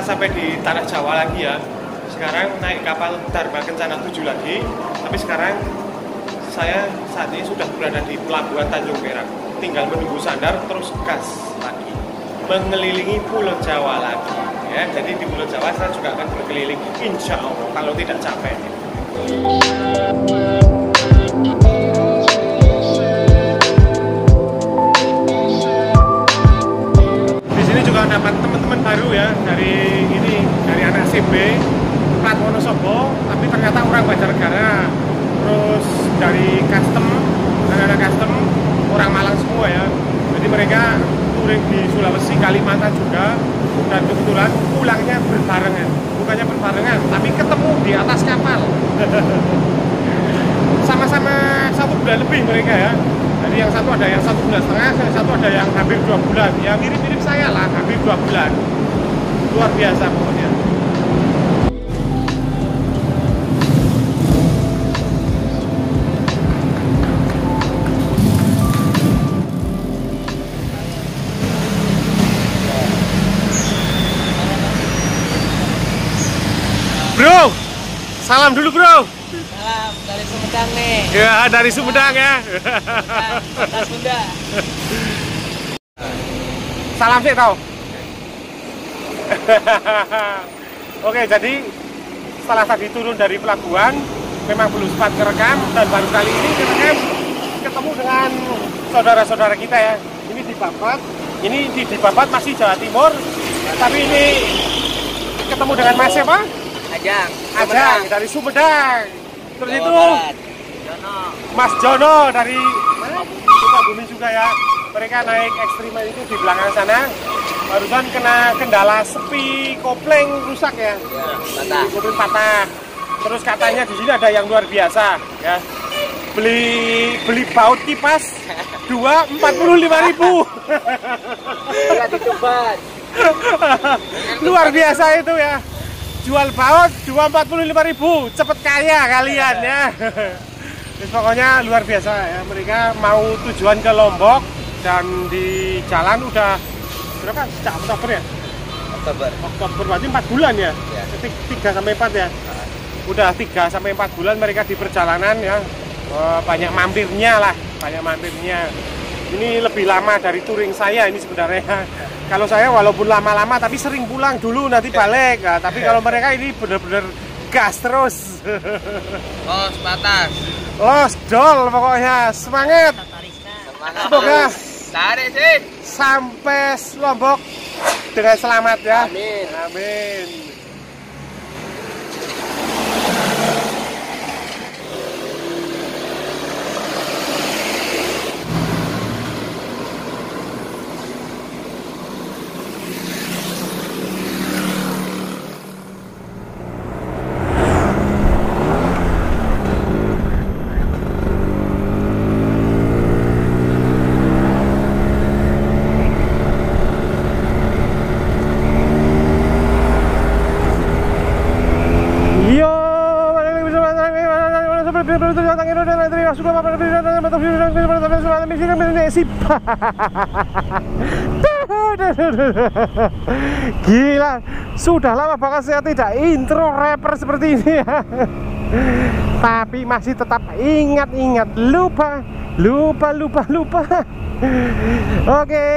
sampai di tanah Jawa lagi ya. Sekarang naik kapal Dharma Kencana 7 lagi. Tapi sekarang saya saat ini sudah berada di Pelabuhan Tanjung Perak. Tinggal menunggu sandar terus gas lagi. Mengelilingi Pulau Jawa lagi. Ya, jadi di Pulau Jawa saya juga akan berkeliling, insya Allah, kalau tidak capek. Di sini juga dapat teman-teman baru ya, dari anak CB, plat Wonosobo, tapi ternyata orang Banjarnegara. Terus dari custom, anak-anak custom, orang Malang semua ya. Jadi mereka touring di Sulawesi, Kalimantan juga. Dan kebetulan pulangnya berbarengan, bukannya berbarengan, tapi ketemu di atas kapal. Sama-sama 1 bulan lebih mereka ya. Jadi yang satu ada yang 1,5 bulan, yang satu ada yang hampir 2 bulan. Ya mirip-mirip saya lah, hampir 2 bulan. Luar biasa pokoknya. Bro, salam dulu bro. Salam dari Sumedang nih. Ya, dari Sumedang ya. Kota Sunda. Salam sih tau. Oke, jadi setelah tadi turun dari pelabuhan, memang belum sempat ngerekam, dan baru kali ini ngerekam ketemu dengan saudara-saudara kita ya. Ini di Babat, di Babat masih Jawa Timur, tapi ini ketemu dengan Mas siapa? Ajang dari Sumedang. Terus itu Jono. Mas Jono dari mana? Sukabumi juga ya. Mereka naik ekstrim itu di belakang sana. Barusan kena kendala sepi kopling rusak ya. Patah. Kopling patah. Terus katanya di sini ada yang luar biasa ya. Beli baut kipas 45.000. Enggak dicoba. Luar biasa itu ya. Jual baut 45.000, cepet kaya kalian ya. Terus pokoknya luar biasa ya. Mereka mau tujuan ke Lombok dan di jalan udah berapa? Sejak Oktober ya? Oktober berarti 4 bulan ya? 3 sampai 4 ya? Udah 3 sampai 4 bulan mereka di perjalanan ya. Banyak mampirnya lah, banyak mampirnya. Ini lebih lama dari touring saya ini sebenarnya. Kalau saya walaupun lama-lama tapi sering pulang dulu nanti balik. Nah, tapi kalau mereka ini bener-bener gas terus. Oh, sebatas. Oh, dol pokoknya. Semangat. Semoga Tarik sih. sampai Lombok dengan selamat ya. Amin. Amin. Gila, sudah lama banget saya tidak intro rapper seperti ini ya. Tapi masih tetap ingat-ingat, lupa. Oke,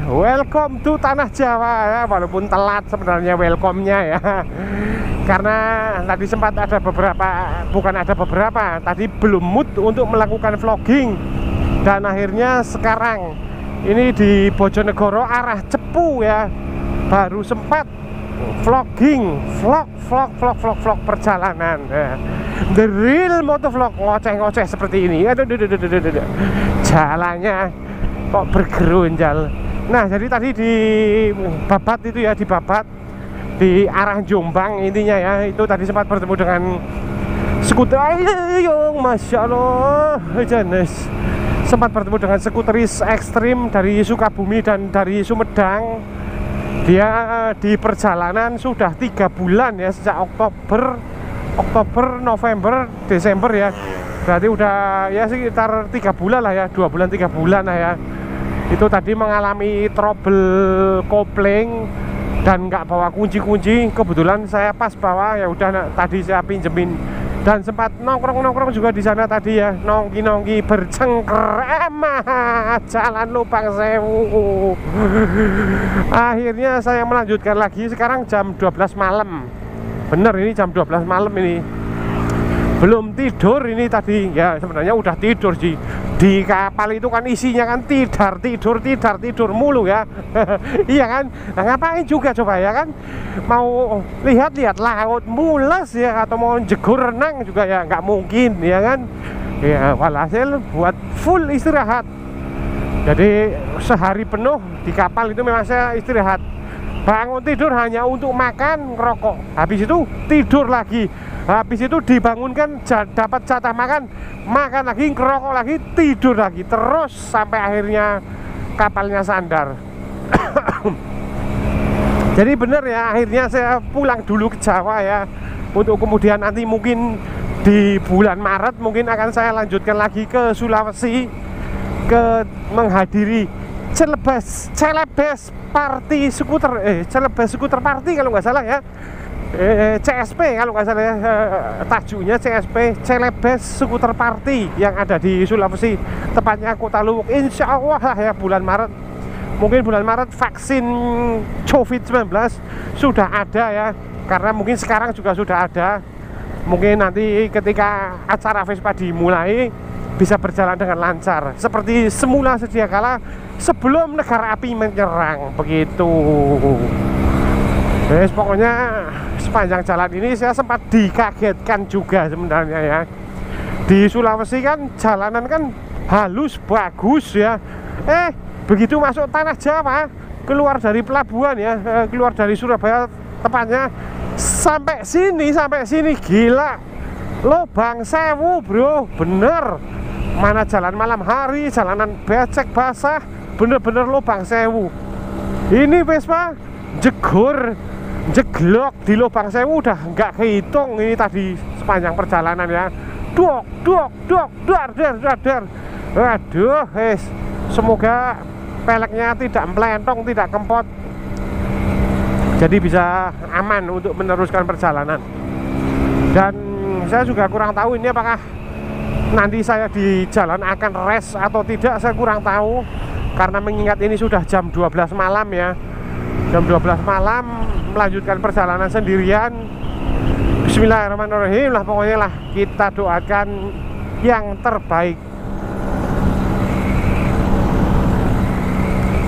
welcome to Tanah Jawa ya, walaupun telat sebenarnya welcome-nya ya. Karena tadi sempat ada beberapa, tadi belum mood untuk melakukan vlogging. Dan akhirnya sekarang ini di Bojonegoro arah Cepu ya, baru sempat vlogging, vlog perjalanan ya. The real motovlog, ngoceh-ngoceh seperti ini. Aduh. Jalannya kok bergerunjal. Nah, jadi tadi di Babat itu ya, di arah Jombang intinya ya, itu tadi sempat bertemu dengan skuter. Ayo, Masya Allah, jenis sempat bertemu dengan skuteris ekstrim dari Sukabumi dan dari Sumedang. Dia di perjalanan sudah 3 bulan ya, sejak Oktober, November, Desember ya. Berarti udah ya sekitar 3 bulan lah ya, 2 bulan 3 bulan lah ya. Itu tadi mengalami trouble kopling dan nggak bawa kunci-kunci. Kebetulan saya pas bawa, ya udah tadi saya pinjemin. Dan sempat nongkrong-nongkrong juga di sana tadi ya, nongki-nongki bercengkrama Jalan Lubang Sewu. Akhirnya saya melanjutkan lagi. Sekarang jam 12 malam. Bener, ini jam 12 malam ini. Belum tidur ini tadi. Ya sebenarnya udah tidur sih. Di kapal itu kan isinya kan tidur mulu ya. Iya kan? Nah, ngapain juga coba ya kan? Mau lihat-lihat laut mules ya, atau mau jegur renang juga ya nggak mungkin ya kan? Ya walhasil buat full istirahat. Jadi sehari penuh di kapal itu memang saya istirahat. Bangun tidur hanya untuk makan, ngerokok. Habis itu tidur lagi. Habis itu dibangunkan, dapat jatah makan lagi, ngerokok lagi, tidur lagi. Terus sampai akhirnya kapalnya sandar. Jadi bener ya, akhirnya saya pulang dulu ke Jawa ya. Untuk kemudian nanti mungkin di bulan Maret mungkin akan saya lanjutkan lagi ke Sulawesi, ke menghadiri Celebes Party Skuter, Celebes Skuter Party kalau nggak salah ya, CSP kalau nggak salah ya, tajuknya CSP, Celebes Skuter Party yang ada di Sulawesi, tepatnya Kota Luwuk. Insya Allah lah ya bulan Maret. Mungkin bulan Maret vaksin COVID-19 sudah ada ya, karena mungkin sekarang juga sudah ada. Mungkin nanti ketika acara Vespa dimulai bisa berjalan dengan lancar seperti semula sedia kala sebelum negara api menyerang begitu. Yes, pokoknya sepanjang jalan ini saya sempat dikagetkan juga sebenarnya ya. Di Sulawesi kan jalanan kan halus bagus ya. Begitu masuk tanah Jawa, keluar dari pelabuhan ya, keluar dari Surabaya tepatnya, sampai sini gila. Lubang Sewu bro, bener. Mana jalan malam hari, jalanan becek basah, bener-bener Lubang Sewu. Ini Vespa jeglok di Lubang Sewu udah nggak kehitung ini tadi sepanjang perjalanan ya. Dar. Aduh, semoga peleknya tidak melentong, tidak kempot, jadi bisa aman untuk meneruskan perjalanan. Dan saya juga kurang tahu ini apakah nanti saya di jalan akan rest atau tidak, saya kurang tahu. Karena mengingat ini sudah jam 12 malam ya, jam 12 malam melanjutkan perjalanan sendirian. Bismillahirrahmanirrahim lah, pokoknya lah kita doakan yang terbaik.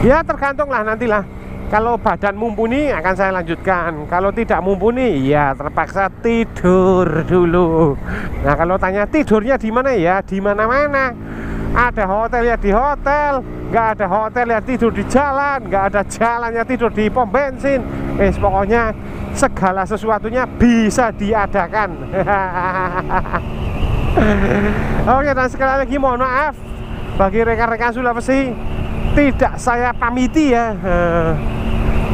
Ya tergantung lah nantilah. Kalau badan mumpuni akan saya lanjutkan. Kalau tidak mumpuni ya terpaksa tidur dulu. Nah kalau tanya tidurnya di mana ya, di mana-mana. Ada hotel ya di hotel, nggak ada hotel ya tidur di jalan, nggak ada jalan ya tidur di pom bensin. Pokoknya segala sesuatunya bisa diadakan. Oke, dan sekali lagi mohon maaf bagi rekan-rekan Sulawesi, tidak saya pamiti ya,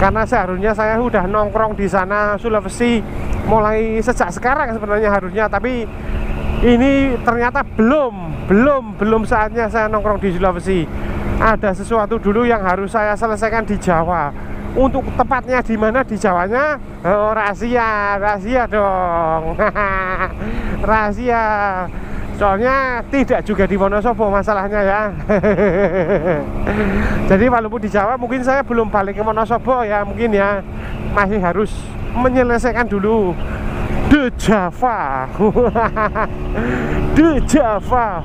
karena seharusnya saya udah nongkrong di sana Sulawesi mulai sejak sekarang sebenarnya harusnya, tapi ini ternyata belum saatnya saya nongkrong di Sulawesi. Ada sesuatu dulu yang harus saya selesaikan di Jawa. Untuk tepatnya di mana di Jawanya, rahasia dong. Rahasia. Soalnya tidak juga di Wonosobo masalahnya ya. Jadi walaupun di Jawa mungkin saya belum balik ke Wonosobo ya, mungkin ya masih harus menyelesaikan dulu The Java. The Java.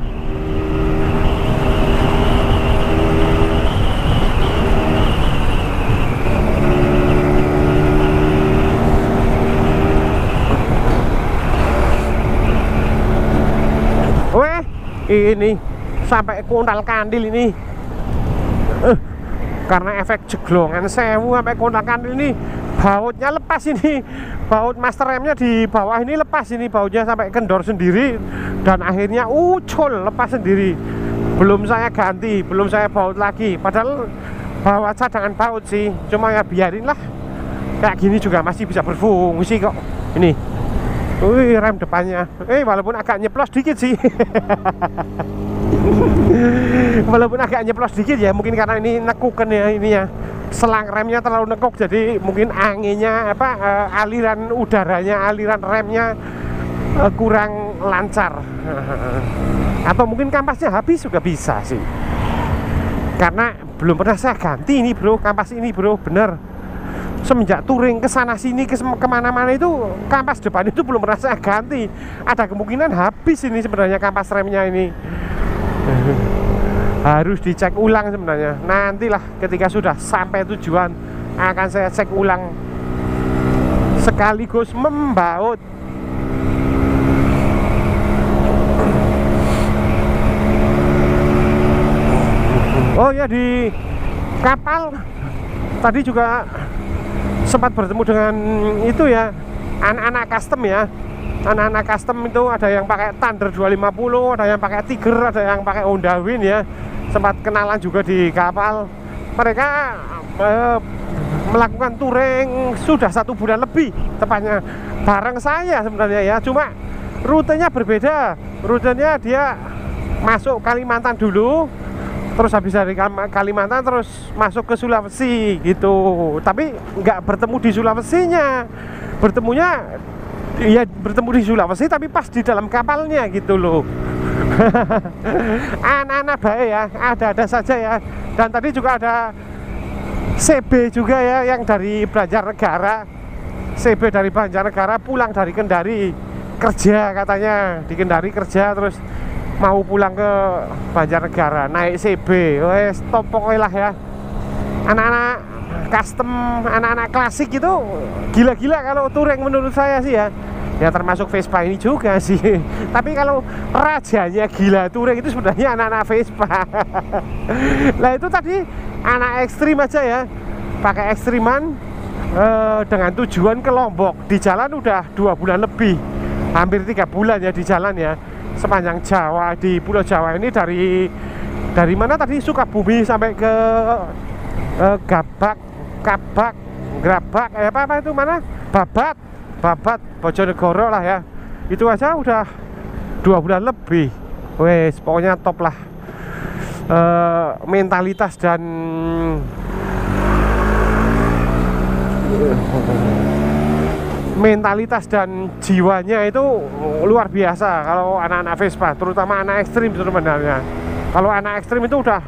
Ini sampai Kondal Kandil ini, karena efek jeglongan Sewu sampai Kondal Kandil ini bautnya lepas ini, baut master remnya di bawah ini lepas ini, bautnya sampai kendor sendiri dan akhirnya ucul lepas sendiri. Belum saya ganti, belum saya baut lagi, padahal bawa cadangan baut sih, cuma ya biarin lah, kayak gini juga masih bisa berfungsi kok. Ini wih, rem depannya walaupun agak nyeplos dikit sih. Walaupun agak nyeplos dikit ya, mungkin karena ini nekuken ya, ini ya selang remnya terlalu nekuk, jadi mungkin anginnya aliran udaranya, aliran remnya kurang lancar. Atau mungkin kampasnya habis juga bisa sih, karena belum pernah saya ganti ini bro, kampas ini bro, bener. Semenjak touring kesana sini kemana-mana itu kampas depan itu belum pernah saya ganti. Ada kemungkinan habis ini sebenarnya kampas remnya ini. Harus dicek ulang sebenarnya. Nantilah ketika sudah sampai tujuan akan saya cek ulang sekaligus membaut. Oh ya, di kapal tadi juga sempat bertemu dengan itu ya, anak-anak custom ya. Anak-anak custom itu ada yang pakai Thunder 250, ada yang pakai Tiger, ada yang pakai Honda Win ya. Sempat kenalan juga di kapal. Mereka melakukan touring sudah 1 bulan lebih tepatnya bareng saya sebenarnya ya. Cuma rutenya berbeda. Rutenya dia masuk Kalimantan dulu, terus habis dari Kalimantan terus masuk ke Sulawesi gitu. Tapi nggak bertemu di Sulawesinya, bertemu di Sulawesi tapi pas di dalam kapalnya gitu loh. Anak-anak baik ya, ada-ada saja ya. Dan tadi juga ada CB juga ya, yang dari Banjarnegara. CB dari Banjarnegara pulang dari Kendari kerja, katanya di Kendari kerja terus mau pulang ke Banjarnegara naik CB. Wes top pokoknya lah ya. Anak-anak custom, anak-anak klasik itu gila-gila kalau touring menurut saya sih ya. Ya termasuk Vespa ini juga sih. Tapi kalau rajanya gila touring itu sebenarnya anak-anak Vespa. Nah itu tadi anak ekstrim aja ya, pakai ekstriman dengan tujuan ke Lombok. Di jalan udah 2 bulan lebih, hampir 3 bulan ya di jalan ya. Sepanjang Jawa, di Pulau Jawa ini dari mana tadi, Sukabumi sampai ke Grabak, apa itu mana, Babat, Bojonegoro lah ya. Itu aja udah 2 bulan lebih. Wes pokoknya top lah. Mentalitas dan jiwanya itu luar biasa kalau anak-anak Vespa, terutama anak ekstrim sebenarnya. Kalau anak ekstrim itu udah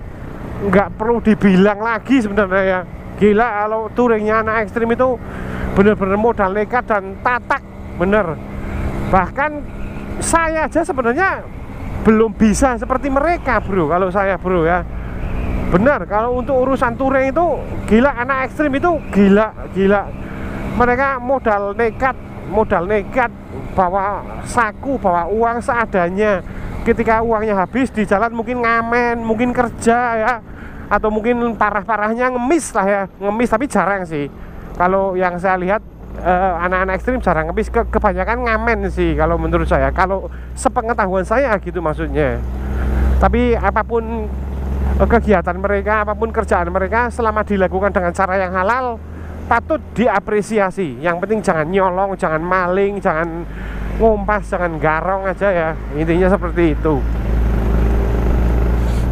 nggak perlu dibilang lagi sebenarnya ya. Gila kalau touringnya anak ekstrim itu bener-bener modal nekat dan tatak bener. Bahkan saya aja sebenarnya belum bisa seperti mereka bro, kalau saya bro ya. Bener, kalau untuk urusan touring itu gila, anak ekstrim itu gila. Mereka modal nekat, bawa saku, bawa uang seadanya. Ketika uangnya habis di jalan mungkin ngamen, mungkin kerja ya, atau mungkin parah-parahnya ngemis lah ya. Ngemis tapi jarang sih. Kalau yang saya lihat anak-anak ekstrim jarang ngemis, kebanyakan ngamen sih kalau menurut saya. Kalau sepengetahuan saya gitu maksudnya. Tapi apapun kegiatan mereka, apapun kerjaan mereka, selama dilakukan dengan cara yang halal, patut diapresiasi. Yang penting jangan nyolong, jangan maling, jangan ngumpas, jangan garong aja ya. Intinya seperti itu.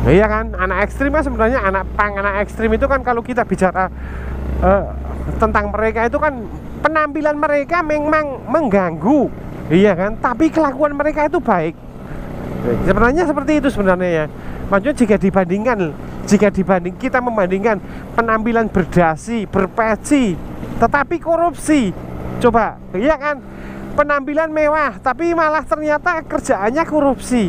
Nah, iya kan, anak ekstrim kan sebenarnya anak ekstrim itu kan kalau kita bicara tentang mereka itu kan penampilan mereka memang mengganggu, iya kan, tapi kelakuan mereka itu baik. Sebenarnya seperti itu sebenarnya ya. Maksudnya kita membandingkan penampilan berdasi, berpeci, tetapi korupsi. Coba, iya kan? Penampilan mewah, tapi malah ternyata kerjaannya korupsi.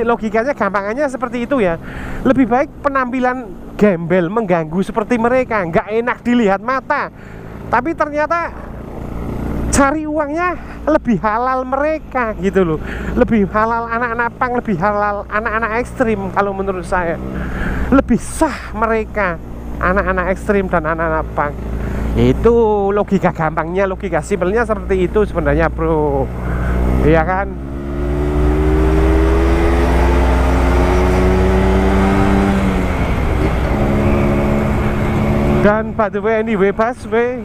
Logikanya gampangannya seperti itu ya. Lebih baik penampilan gembel, mengganggu seperti mereka, nggak enak dilihat mata, tapi ternyata cari uangnya lebih halal mereka gitu loh. Lebih halal anak-anak pang, lebih halal anak-anak ekstrim kalau menurut saya. Lebih sah mereka, anak-anak ekstrim dan anak-anak pang. Itu logika gampangnya, logika simpelnya seperti itu sebenarnya bro. Iya kan? Dan by the way anyway, busway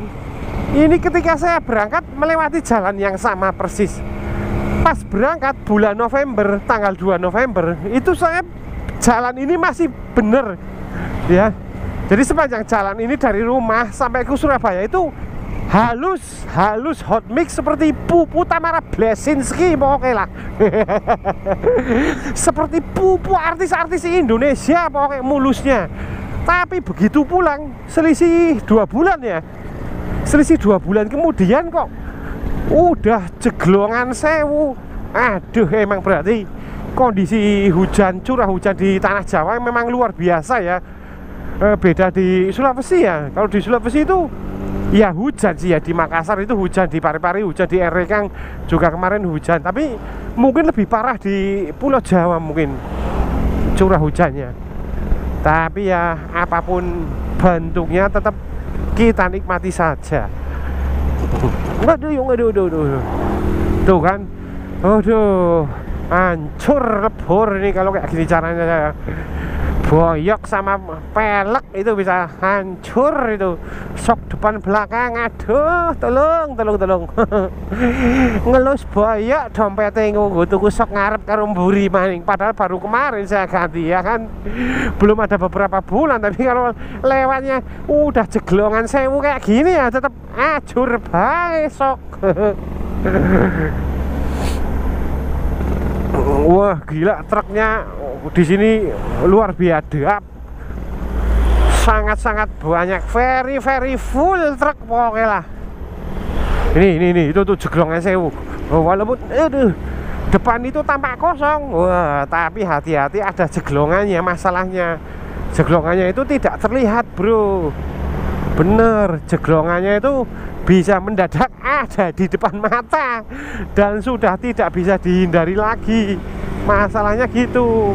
ini ketika saya berangkat melewati jalan yang sama persis. Pas berangkat bulan November, tanggal 2 November, itu saya jalan ini masih bener ya. Jadi sepanjang jalan ini dari rumah sampai ke Surabaya itu halus hot mix seperti Pupu Tamara Blesinski pokoknya lah. Seperti Pupu artis-artis Indonesia pokoknya mulusnya. Tapi begitu pulang selisih 2 bulan ya, selisih 2 bulan kemudian kok udah jeglongan sewu. Aduh, emang berarti kondisi hujan, curah hujan di tanah Jawa memang luar biasa ya. Beda di Sulawesi ya. Kalau di Sulawesi itu ya hujan sih ya, di Makassar itu hujan, di Parepare hujan, di Erekang juga kemarin hujan. Tapi mungkin lebih parah di Pulau Jawa mungkin curah hujannya. Tapi ya apapun bentuknya tetap kita nikmati saja. Waduh. Tuh kan. Aduh, hancur lebur ini kalau kayak gini caranya saya. Boyok sama pelek itu bisa hancur itu. Sok depan belakang, aduh, tolong. Ngelus boyok dompetnya ngunggu tuku sok ngarep karo mburi maning. Padahal baru kemarin saya ganti ya kan. Belum ada beberapa bulan, tapi kalau lewatnya udah jeglongan sewu kayak gini ya tetap ajur bae sok. Wah gila, truknya di sini luar biasa, sangat banyak, very full truk pokoknya lah. Ini itu tuh jeglongan sewu. Walaupun depan itu tampak kosong, wah tapi hati-hati ada jeglongannya. Masalahnya jeglongannya itu tidak terlihat bro. Bener, jeglongannya itu bisa mendadak ada di depan mata dan sudah tidak bisa dihindari lagi. Masalahnya gitu.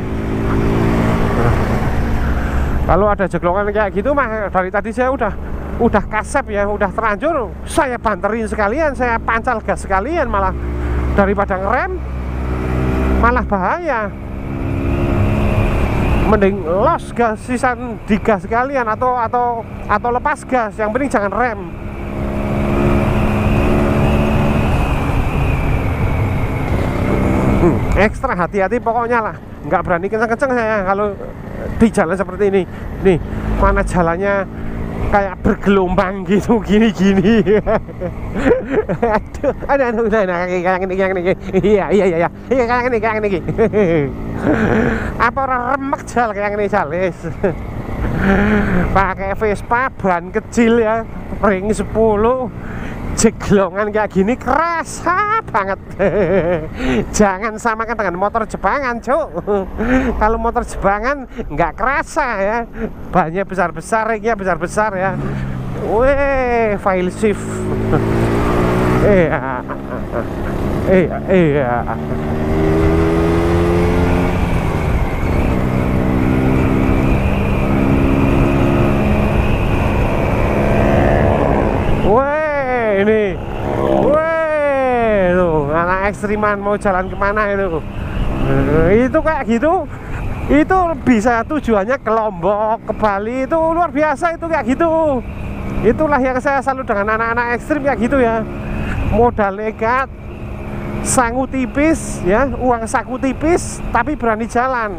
Kalau ada jeglongan kayak gitu mah dari tadi saya udah kasep ya, udah terlanjur saya banterin sekalian, saya pancal gas sekalian, malah daripada ngerem malah bahaya. Mending los gas, sisan digas sekalian atau lepas gas, yang penting jangan rem. Ekstra hati-hati pokoknya lah, nggak berani kenceng-kenceng saya kalau di jalan seperti ini. Nih, mana jalannya kayak bergelombang gitu, gini-gini. Aduh, nah, kayak ini. Iya, kayak ini. Apa orang remek jal kayak ini jalis. Pakai Vespa ban kecil ya, ring 10. Jeglongan kayak gini kerasa banget. Jangan samakan dengan motor Jepangan, cuk. Kalau motor Jepangan nggak kerasa ya, bannya besar-besar, ringnya besar-besar ya. Weh, file shift. Iya. Ini, weh, tuh anak ekstriman mau jalan kemana itu? Itu kayak gitu, itu bisa tujuannya ke Lombok, ke Bali, itu luar biasa itu kayak gitu. Itulah yang saya salut dengan anak-anak ekstrim kayak gitu ya. Modal nekat, sangu tipis ya, uang saku tipis, tapi berani jalan.